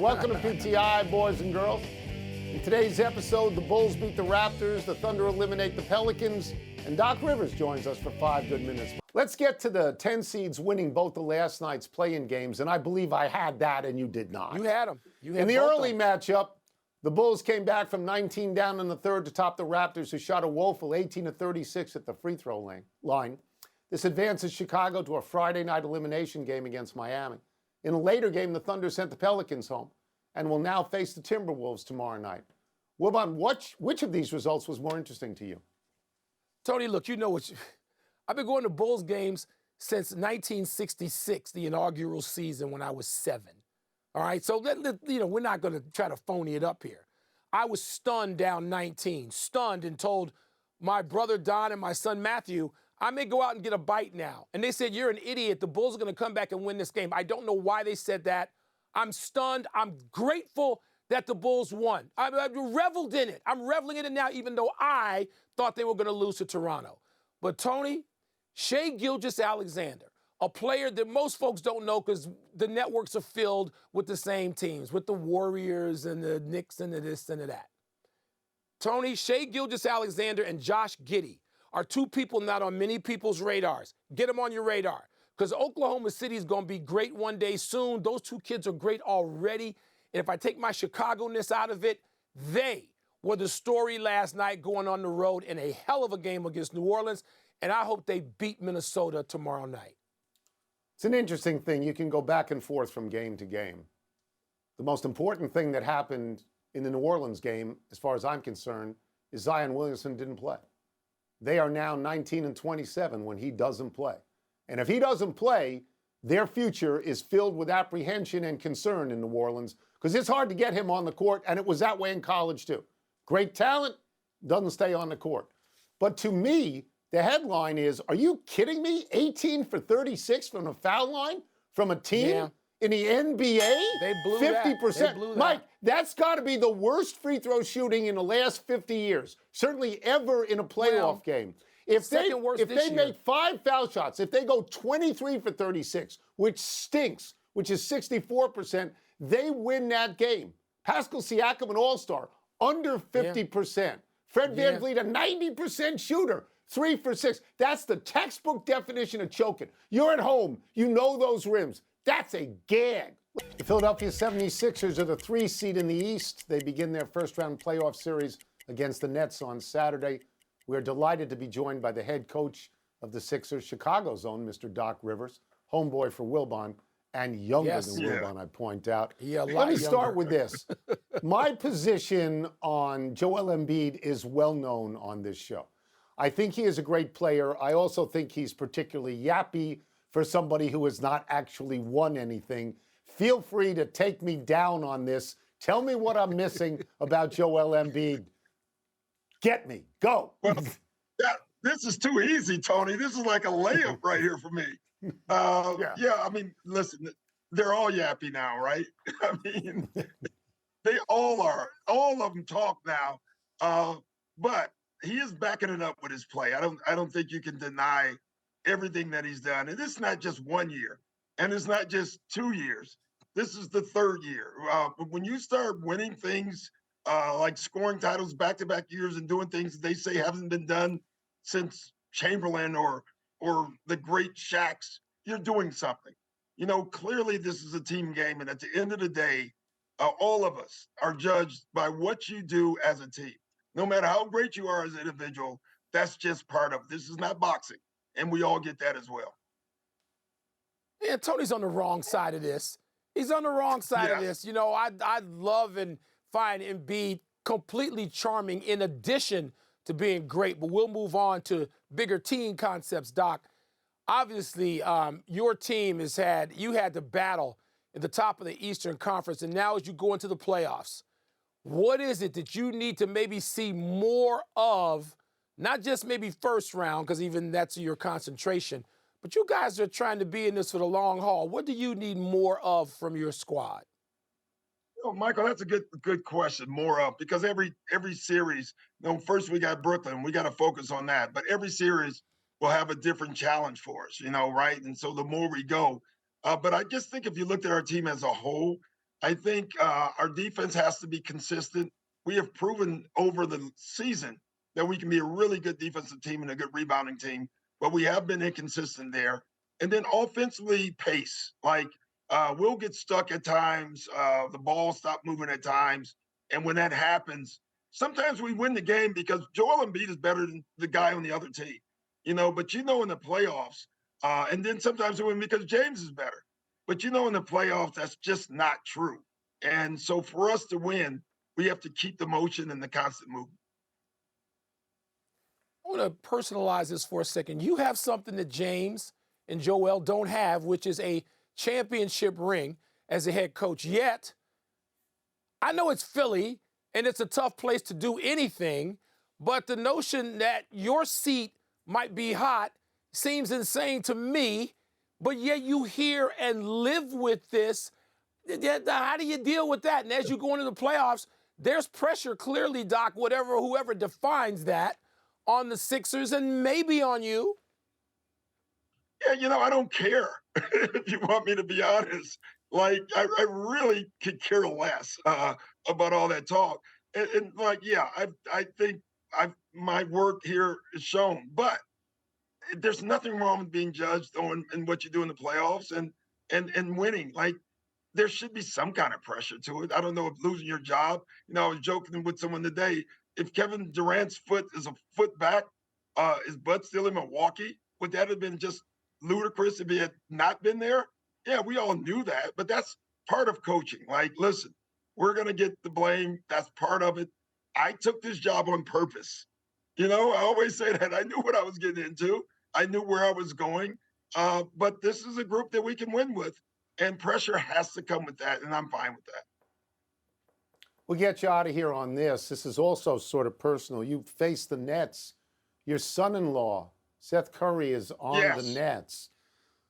Welcome to PTI, boys and girls. In today's episode, the Bulls beat the Raptors, the Thunder eliminate the Pelicans, and Doc Rivers joins us for 5 good minutes. Let's get to the 10 seeds winning both of last night's play-in games, and I believe I had that and you did not. You had them. In the early matchup, the Bulls came back from 19 down in the third to top the Raptors, who shot a woeful 18 of 36 at the free throw line. This advances Chicago to a Friday night elimination game against Miami. In a later game, the Thunder sent the Pelicans home and will now face the Timberwolves tomorrow night. Wilbon, which of these results was more interesting to you? Tony, look, you know what? I've been going to Bulls games since 1966, the inaugural season when I was 7. All right, so we're not going to try to phony it up here. I was stunned down 19, stunned, and told my brother Don and my son Matthew, I may go out and get a bite now. And they said, you're an idiot. The Bulls are going to come back and win this game. I don't know why they said that. I'm stunned. I'm grateful that the Bulls won. I reveled in it. I'm reveling in it now, even though I thought they were going to lose to Toronto. But Tony, Shai Gilgeous-Alexander, a player that most folks don't know because the networks are filled with the same teams, with the Warriors and the Knicks and the this and the that. Tony, Shai Gilgeous-Alexander and Josh Giddey are two people not on many people's radars. Get them on your radar because Oklahoma City is going to be great one day soon. Those two kids are great already. And if I take my Chicago-ness out of it, they were the story last night going on the road in a hell of a game against New Orleans. And I hope they beat Minnesota tomorrow night. It's an interesting thing. You can go back and forth from game to game. The most important thing that happened in the New Orleans game, as far as I'm concerned, is Zion Williamson didn't play. They are now 19 and 27 when he doesn't play. And if he doesn't play, their future is filled with apprehension and concern in New Orleans because it's hard to get him on the court, and it was that way in college too. Great talent, doesn't stay on the court. But to me, the headline is, are you kidding me? 18 for 36 from the foul line from a team in the NBA? They blew 50%. that. They blew that. Mike, that's got to be the worst free throw shooting in the last 50 years, certainly ever in a playoff game. If they make 5 foul shots, if they go 23 for 36, which stinks, which is 64%, they win that game. Pascal Siakam, an all-star, under 50%. Fred VanVleet, a 90% shooter. 3 for 6. That's the textbook definition of choking. You're at home. You know those rims. That's a gag. The Philadelphia 76ers are the 3 seed in the East. They begin their first-round playoff series against the Nets on Saturday. We're delighted to be joined by the head coach of the Sixers, Chicago's own Mr. Doc Rivers, homeboy for Wilbon, and younger than Wilbon, I point out. Let me start with this. My position on Joel Embiid is well known on this show. I think he is a great player. I also think he's particularly yappy for somebody who has not actually won anything. Feel free to take me down on this. Tell me what I'm missing about Joel Embiid. Get me. Go. Well, this is too easy, Tony. This is like a layup right here for me. I mean, listen, they're all yappy now, right? I mean, they all are. All of them talk now. But he is backing it up with his play. I don't think you can deny everything that he's done. And it's not just 1 year, and it's not just 2 years. This is the 3rd year. When you start winning things like scoring titles back-to-back years and doing things they say haven't been done since Chamberlain or the great Shaqs, you're doing something. You know, clearly this is a team game, and at the end of the day, all of us are judged by what you do as a team. No matter how great you are as an individual, that's just part of it. This is not boxing, and we all get that as well. Yeah, Tony's on the wrong side of this. He's on the wrong side of this. You know, I love and find Embiid completely charming in addition to being great, but we'll move on to bigger team concepts, Doc. Obviously, your team had to battle at the top of the Eastern Conference, and now as you go into the playoffs, what is it that you need to maybe see more of, not just maybe first round, because even that's your concentration, but you guys are trying to be in this for the long haul. What do you need more of from your squad? Oh, Michael, that's a good question. More of, because every series, first we got Brooklyn, we got to focus on that. But every series will have a different challenge for us, right? And so the more we go, but I just think if you looked at our team as a whole, I think our defense has to be consistent. We have proven over the season that we can be a really good defensive team and a good rebounding team, but we have been inconsistent there. And then offensively, pace. Like we'll get stuck at times. The ball stop moving at times. And when that happens, sometimes we win the game because Joel Embiid is better than the guy on the other team, but in the playoffs, and then sometimes we win because James is better. But in the playoffs, that's just not true. And so for us to win, we have to keep the motion and the constant movement. I want to personalize this for a second. You have something that James and Joel don't have, which is a championship ring as a head coach. Yet, I know it's Philly, and it's a tough place to do anything, but the notion that your seat might be hot seems insane to me, but yet you hear and live with this. How do you deal with that? And as you go into the playoffs, there's pressure clearly, Doc, whoever defines that, on the Sixers and maybe on you. Yeah, I don't care, if you want me to be honest. Like, I really could care less about all that talk. And I think my work here is shown. But there's nothing wrong with being judged on and what you do in the playoffs and winning. Like, there should be some kind of pressure to it. I don't know if losing your job. I was joking with someone today. If Kevin Durant's foot is a foot back, his butt still in Milwaukee, would that have been just ludicrous if he had not been there? Yeah, we all knew that, but that's part of coaching. Like, listen, we're going to get the blame. That's part of it. I took this job on purpose. I always say that. I knew what I was getting into. I knew where I was going. But this is a group that we can win with, and pressure has to come with that, and I'm fine with that. We'll get you out of here on this. This is also sort of personal. You face the Nets. Your son-in-law, Seth Curry, is on the Nets.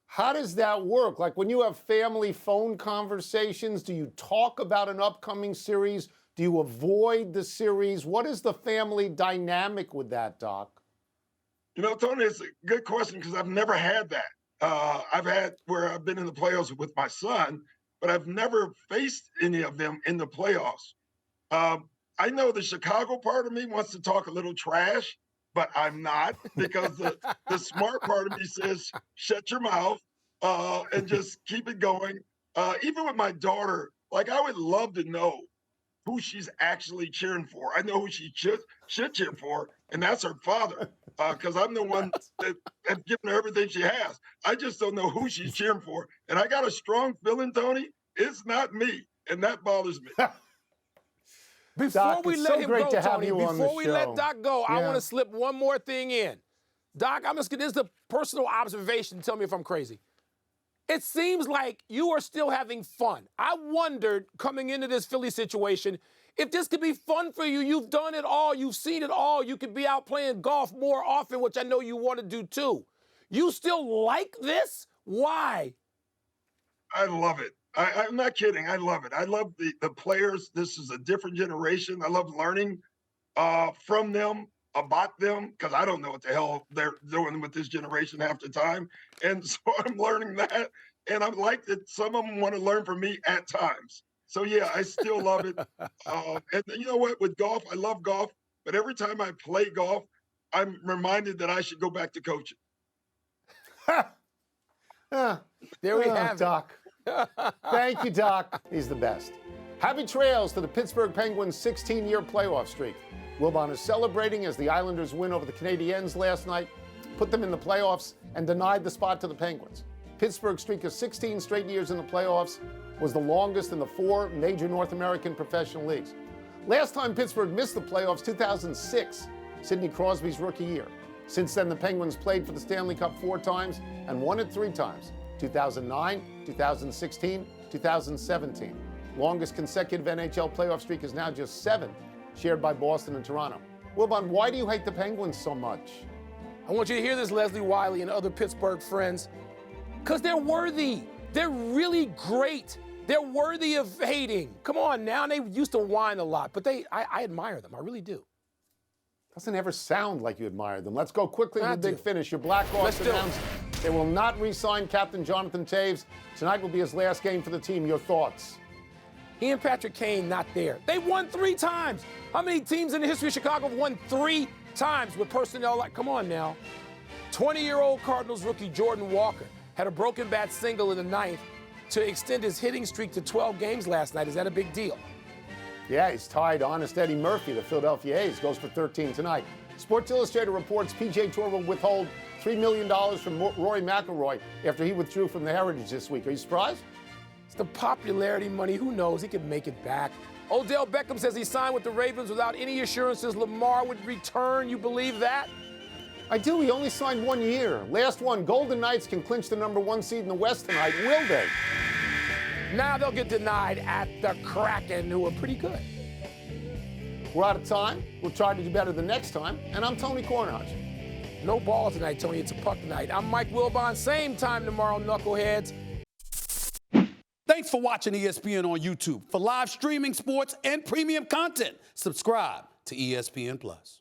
How does that work? Like, when you have family phone conversations, do you talk about an upcoming series? Do you avoid the series? What is the family dynamic with that, Doc? Tony, it's a good question because I've never had that. I've had where I've been in the playoffs with my son, but I've never faced any of them in the playoffs. I know the Chicago part of me wants to talk a little trash, but I'm not, because the smart part of me says, shut your mouth and just keep it going. Even with my daughter, like, I would love to know who she's actually cheering for. I know who she should cheer for, and that's her father, because I'm the one that have given her everything she has. I just don't know who she's cheering for. And I got a strong feeling, Tony, it's not me, and that bothers me. Before we let him go, Tony, before we let Doc go, I want to slip one more thing in. Doc, this is a personal observation. Tell me if I'm crazy. It seems like you are still having fun. I wondered, coming into this Philly situation, if this could be fun for you. You've done it all. You've seen it all. You could be out playing golf more often, which I know you want to do too. You still like this? Why? I love it. I'm not kidding. I love it. I love the players. This is a different generation. I love learning from them, about them, because I don't know what the hell they're doing with this generation half the time. And so I'm learning that. And I like that some of them want to learn from me at times. So, yeah, I still love it. And you know what? With golf, I love golf. But every time I play golf, I'm reminded that I should go back to coaching. There we have it. Doc. Thank you, Doc. He's the best. Happy trails to the Pittsburgh Penguins' 16-year playoff streak. Wilbon is celebrating as the Islanders' win over the Canadiens last night put them in the playoffs and denied the spot to the Penguins. Pittsburgh's streak of 16 straight years in the playoffs was the longest in the 4 major North American professional leagues. Last time Pittsburgh missed the playoffs, 2006, Sidney Crosby's rookie year. Since then, the Penguins played for the Stanley Cup 4 times and won it 3 times. 2009, 2016, 2017. Longest consecutive NHL playoff streak is now just 7, shared by Boston and Toronto. Wilbon, why do you hate the Penguins so much? I want you to hear this, Leslie Wiley and other Pittsburgh friends, because they're worthy. They're really great. They're worthy of hating. Come on now. They used to whine a lot, but I admire them. I really do. Doesn't ever sound like you admire them. Let's go quickly to the big finish. Your Blackhawks announced they will not re-sign Captain Jonathan Toews. Tonight will be his last game for the team. Your thoughts? He and Patrick Kane not there. They won 3 times. How many teams in the history of Chicago have won 3 times with personnel like, come on now. 20-year-old Cardinals rookie Jordan Walker had a broken bat single in the 9th to extend his hitting streak to 12 games last night. Is that a big deal? Yeah, he's tied Honest Eddie Murphy, the Philadelphia A's, goes for 13 tonight. Sports Illustrated reports PGA Tour will withhold $3 million from Rory McIlroy after he withdrew from the Heritage this week. Are you surprised? It's the popularity money. Who knows? He could make it back. Odell Beckham says he signed with the Ravens without any assurances Lamar would return. You believe that? I do. He only signed 1 year. Last one, Golden Knights can clinch the #1 seed in the West tonight. Will they? Now they'll get denied at the Kraken, who are pretty good. We're out of time. We'll try to do better the next time. And I'm Tony Kornheiser. No ball tonight, Tony. It's a puck tonight. I'm Mike Wilbon. Same time tomorrow, knuckleheads. Thanks for watching ESPN on YouTube. For live streaming, sports, and premium content, subscribe to ESPN+.